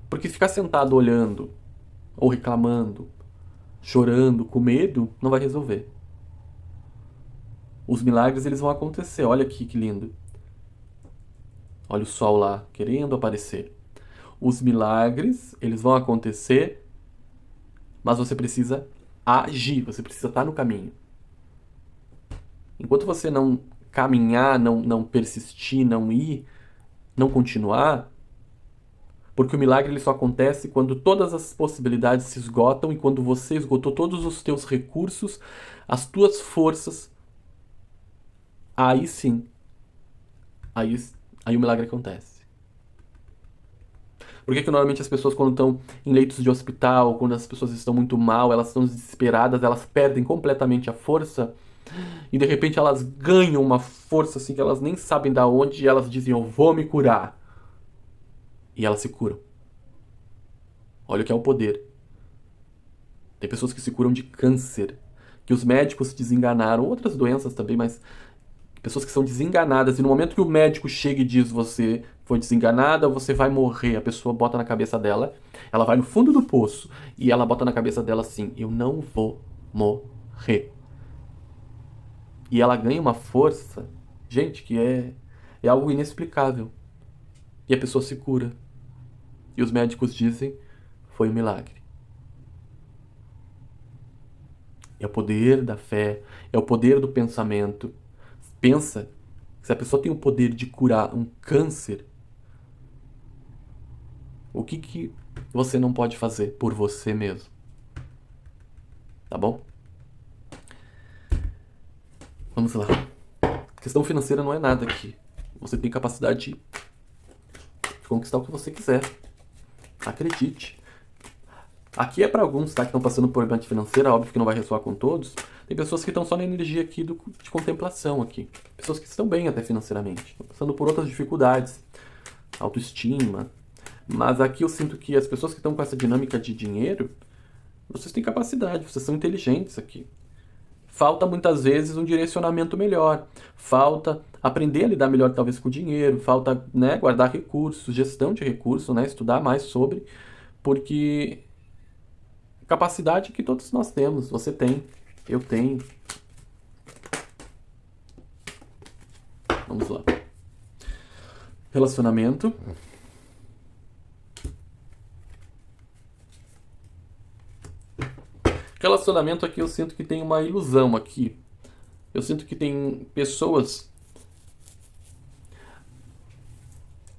Porque ficar sentado olhando, ou reclamando, chorando, com medo, não vai resolver. Os milagres eles vão acontecer. Olha aqui que lindo. Olha o sol lá, querendo aparecer. Os milagres, eles vão acontecer, mas você precisa agir, você precisa estar no caminho. Enquanto você não caminhar, não persistir, não ir, não continuar, Porque o milagre ele só acontece quando todas as possibilidades se esgotam e quando você esgotou todos os teus recursos, as tuas forças, aí sim, aí, aí o milagre acontece. Por que que normalmente as pessoas quando estão em leitos de hospital, quando as pessoas estão muito mal, elas estão desesperadas, elas perdem completamente a força e de repente elas ganham uma força assim que elas nem sabem da onde e elas dizem eu vou me curar. E elas se curam. Olha o que é o poder. Tem pessoas que se curam de câncer, que os médicos se desenganaram, outras doenças também, mas pessoas que são desenganadas, e no momento que o médico chega e diz você foi desenganada, você vai morrer, a pessoa bota na cabeça dela, ela vai no fundo do poço, e ela bota na cabeça dela assim, eu não vou morrer. E ela ganha uma força, gente, que é algo inexplicável. E a pessoa se cura. E os médicos dizem, foi um milagre. É o poder da fé, é o poder do pensamento. Pensa, se a pessoa tem o poder de curar um câncer, o que você não pode fazer por você mesmo? Tá bom? Vamos lá. A questão financeira não é nada aqui. Você tem capacidade de conquistar o que você quiser. Acredite. Aqui é para alguns, tá? Que estão passando por problema financeira, óbvio que não vai ressoar com todos. Tem pessoas que estão só na energia aqui de contemplação aqui. Pessoas que estão bem até financeiramente. Estão passando por outras dificuldades. Autoestima. Mas aqui eu sinto que as pessoas que estão com essa dinâmica de dinheiro, vocês têm capacidade, vocês são inteligentes aqui. Falta muitas vezes um direcionamento melhor. Falta aprender a lidar melhor talvez com o dinheiro. Falta, né, guardar recursos, gestão de recursos, né, estudar mais sobre. Porque capacidade que todos nós temos. Você tem, eu tenho. Vamos lá. Relacionamento. Relacionamento aqui eu sinto que tem uma ilusão aqui. Eu sinto que tem pessoas.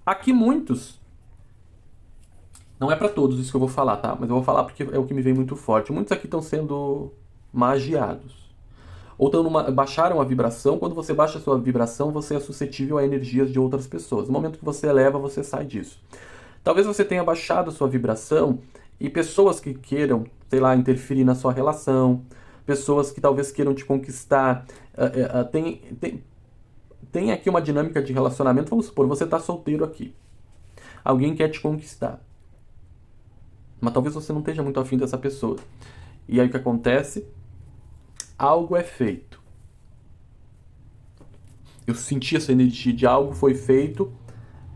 Aqui muitos. Não é pra todos isso que eu vou falar, tá? Mas eu vou falar porque é o que me vem muito forte. Muitos aqui estão sendo magiados. Ou baixaram a vibração. Quando você baixa a sua vibração, você é suscetível a energias de outras pessoas. No momento que você eleva, você sai disso. Talvez você tenha baixado a sua vibração e pessoas que queiram, sei lá, interferir na sua relação, pessoas que talvez queiram te conquistar. Tem aqui uma dinâmica de relacionamento. Vamos supor, você está solteiro aqui. Alguém quer te conquistar. Mas talvez você não esteja muito afim dessa pessoa. E aí o que acontece? Algo é feito. Eu senti essa energia de algo foi feito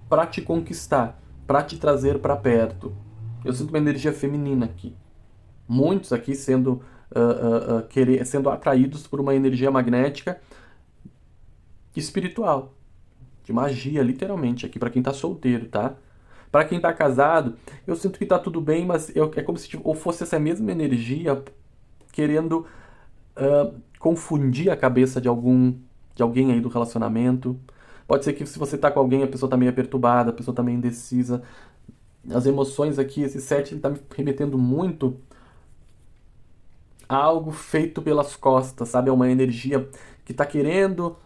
para te conquistar, para te trazer para perto. Eu sinto uma energia feminina aqui. Muitos aqui sendo atraídos por uma energia magnética espiritual, de magia, literalmente, aqui para quem tá solteiro, tá? Para quem tá casado, eu sinto que tá tudo bem, mas é como se ou fosse essa mesma energia querendo confundir a cabeça de alguém aí do relacionamento. Pode ser que se você tá com alguém, a pessoa tá meio perturbada, a pessoa tá meio indecisa. As emoções aqui, esse set, ele tá me remetendo muito a algo feito pelas costas, sabe? É uma energia que tá querendo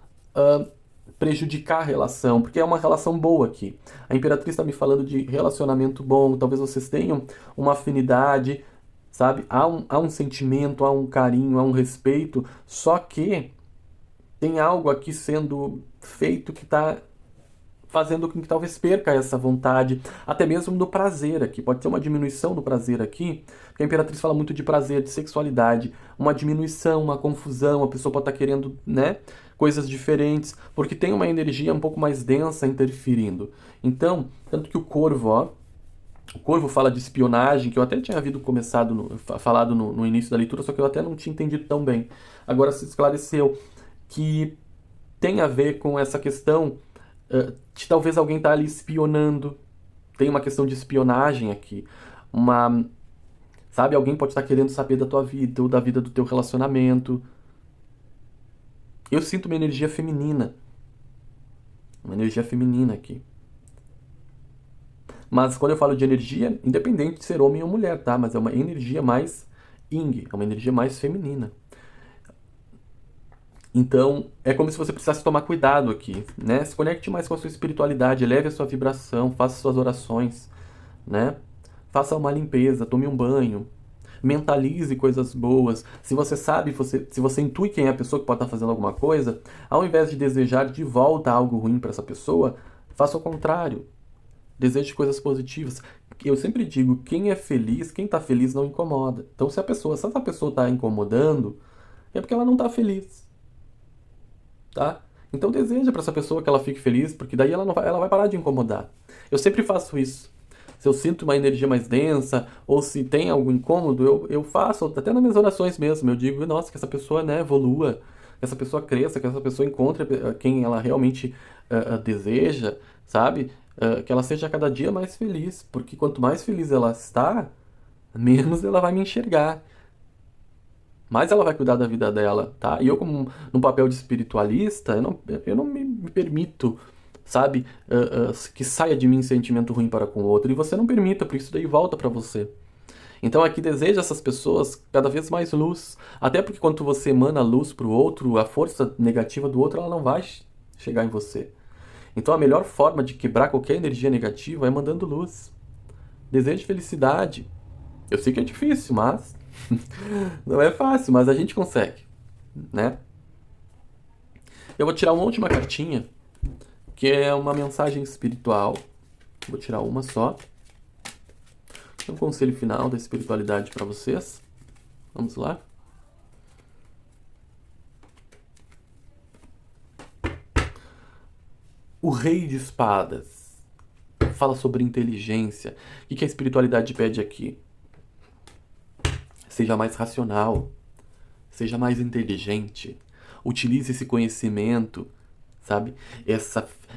prejudicar a relação, porque é uma relação boa aqui. A Imperatriz está me falando de relacionamento bom, talvez vocês tenham uma afinidade, sabe? Há um sentimento, há um carinho, há um respeito, só que tem algo aqui sendo feito que está fazendo com que talvez perca essa vontade, até mesmo do prazer aqui. Pode ter uma diminuição do prazer aqui, porque a Imperatriz fala muito de prazer, de sexualidade, uma diminuição, uma confusão, a pessoa pode estar querendo, né, coisas diferentes, porque tem uma energia um pouco mais densa interferindo. Então, tanto que o Corvo fala de espionagem, que eu até tinha falado no início da leitura, só que eu até não tinha entendido tão bem. Agora se esclareceu que tem a ver com essa questão de talvez alguém tá ali espionando. Tem uma questão de espionagem aqui. Sabe, alguém pode estar querendo saber da tua vida ou da vida do teu relacionamento. Eu sinto uma energia feminina. Uma energia feminina aqui. Mas quando eu falo de energia, independente de ser homem ou mulher, tá? Mas é uma energia mais yin, é uma energia mais feminina. Então, é como se você precisasse tomar cuidado aqui, né? Se conecte mais com a sua espiritualidade, eleve a sua vibração, faça suas orações, né? Faça uma limpeza, tome um banho, mentalize coisas boas. Se você sabe, se você intui quem é a pessoa que pode estar fazendo alguma coisa, ao invés de desejar de volta algo ruim para essa pessoa, faça o contrário. Deseje coisas positivas. Eu sempre digo, quem é feliz, quem está feliz não incomoda. Então, se essa pessoa está incomodando, é porque ela não está feliz, tá? Então deseja para essa pessoa que ela fique feliz, porque daí ela vai parar de incomodar. Eu sempre faço isso. Se eu sinto uma energia mais densa, ou se tem algum incômodo, eu faço, até nas minhas orações mesmo, eu digo, nossa, que essa pessoa, né, evolua, que essa pessoa cresça, que essa pessoa encontre quem ela realmente deseja, sabe? Que ela seja cada dia mais feliz, porque quanto mais feliz ela está, menos ela vai me enxergar. Mais ela vai cuidar da vida dela, tá? E eu, como num papel de espiritualista, eu não me permito, sabe, que saia de mim sentimento ruim para com o outro. E você não permita, porque isso daí volta para você. Então aqui deseja essas pessoas cada vez mais luz. Até porque quando você emana luz para o outro, a força negativa do outro ela não vai chegar em você. Então a melhor forma de quebrar qualquer energia negativa é mandando luz. Deseje felicidade. Eu sei que é difícil, mas não é fácil, mas a gente consegue, né? Eu vou tirar uma última cartinha, que é uma mensagem espiritual. Vou tirar uma só. Um conselho final da espiritualidade para vocês. Vamos lá. O Rei de Espadas fala sobre inteligência. O que a espiritualidade pede aqui? Seja mais racional, seja mais inteligente, utilize esse conhecimento, sabe?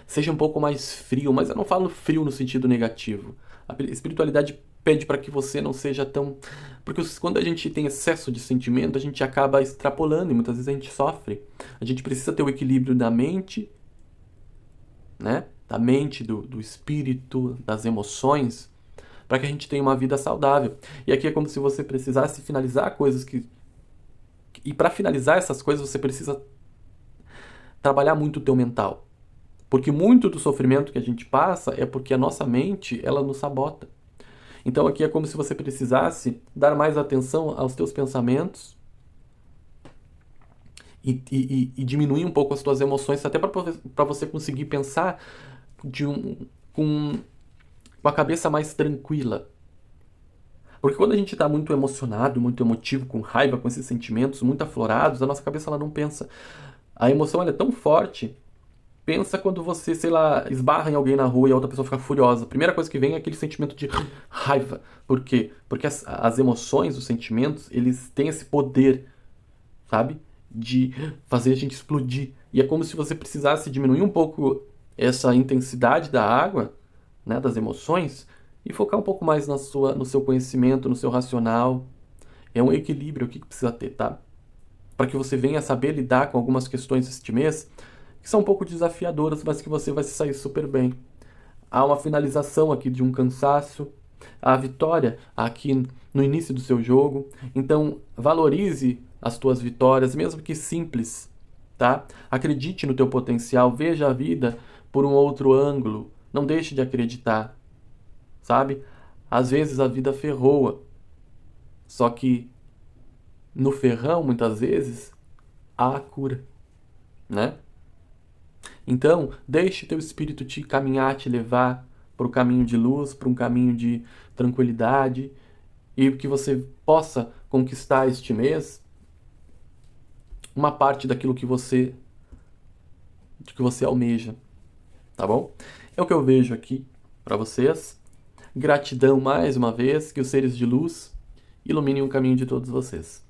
Seja um pouco mais frio, mas eu não falo frio no sentido negativo. A espiritualidade pede para que você não seja tão. Porque quando a gente tem excesso de sentimento, a gente acaba extrapolando e muitas vezes a gente sofre. A gente precisa ter o equilíbrio da mente, né? Da mente, do espírito, das emoções, para que a gente tenha uma vida saudável. E aqui é como se você precisasse finalizar coisas que. E para finalizar essas coisas, você precisa trabalhar muito o teu mental. Porque muito do sofrimento que a gente passa é porque a nossa mente, ela nos sabota. Então aqui é como se você precisasse dar mais atenção aos teus pensamentos e diminuir um pouco as tuas emoções, até para você conseguir pensar com a cabeça mais tranquila. Porque quando a gente está muito emocionado, muito emotivo, com raiva, com esses sentimentos muito aflorados, a nossa cabeça ela não pensa. A emoção ela é tão forte. Pensa quando você, sei lá, esbarra em alguém na rua e a outra pessoa fica furiosa. A primeira coisa que vem é aquele sentimento de raiva. Por quê? Porque as emoções, os sentimentos, eles têm esse poder, sabe? De fazer a gente explodir. E é como se você precisasse diminuir um pouco essa intensidade da água, né, das emoções, e focar um pouco mais no seu conhecimento, no seu racional. É um equilíbrio aqui que precisa ter, tá? Para que você venha saber lidar com algumas questões este mês que são um pouco desafiadoras, mas que você vai se sair super bem. Há uma finalização aqui de um cansaço, a vitória aqui no início do seu jogo. Então, valorize as tuas vitórias, mesmo que simples, tá? Acredite no teu potencial, veja a vida por um outro ângulo. Não deixe de acreditar, sabe? Às vezes a vida ferroa, só que no ferrão, muitas vezes, há a cura, né? Então, deixe teu espírito te caminhar, te levar para o caminho de luz, para um caminho de tranquilidade, e que você possa conquistar este mês uma parte daquilo que você almeja, tá bom? É o que eu vejo aqui para vocês. Gratidão mais uma vez, que os seres de luz iluminem o caminho de todos vocês.